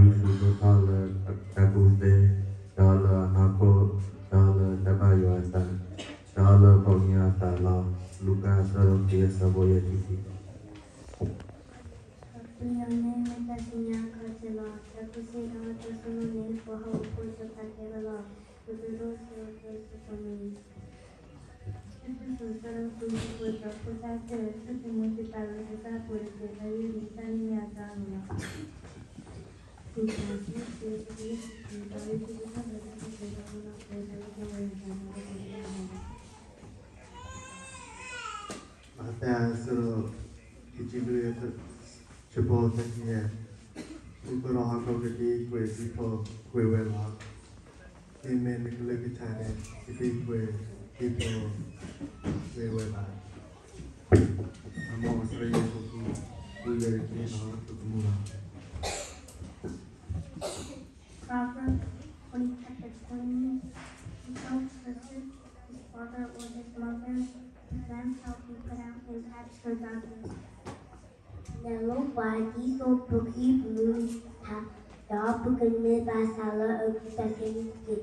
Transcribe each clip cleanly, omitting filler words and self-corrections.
Yusuf Tala Takuze, Dala Nako, Dala Tabayoasa, Dala Ponya Tala, Luka Sarokia Savoya Tiki. Mata suru kichibu chipo takiya. People are going to be with people who will not. Amen. The good time. People will not. I'm almost ready to do very clean on to move on. Proverbs 20:20. Don't listen his father or his mother. Them shall be put out in patch for darkness. Nelo wadi so puki blue ta da pukin me basala of the same kid.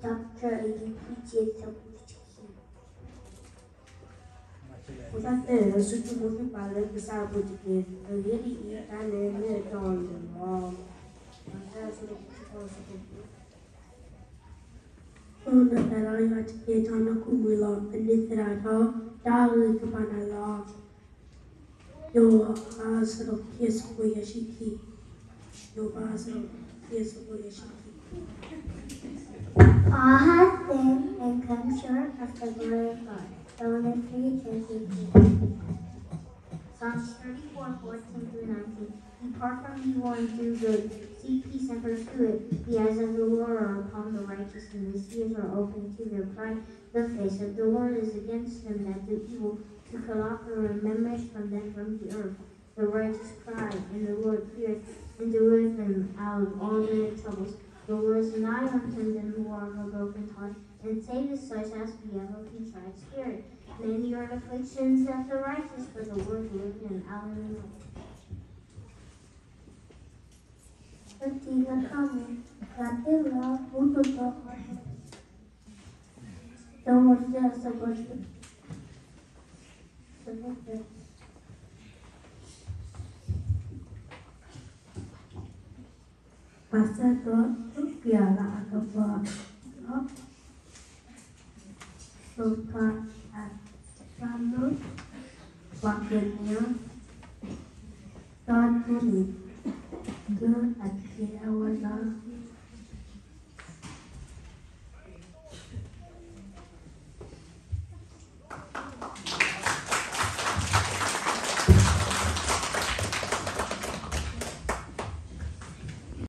Doctor a UPG so Usate suci musi pale besar puji Jadi ikan ini don Masa sudah Ona Pelaya Tiketana Kumula, Nithirata, Dalu Kapanala, Yo Asal of Kiesuyashiki, Yo Asal of Kiesuyashiki. All has been and come short of the glory of God, though in it preaches Psalms 34:14-19. Depart from evil and do good. Seek peace and pursue it. The eyes of the Lord are upon the righteous, and his ears are open to their cry. The face of the Lord is against them that do evil, to cut off the remembrance from them from the earth. The righteous cry, and the Lord hears, and delivereth them out of all their troubles. The Lord is nigh unto them who are of a broken heart, and saveth such as be of a contrite spirit. Many are the afflictions of the righteous, but the Lord delivereth them out of them. Ketika kami katilah untuk Tuhan, nomor seperti masa tu piala agama, lupa lalu waktunya tahun ini ke akhir awal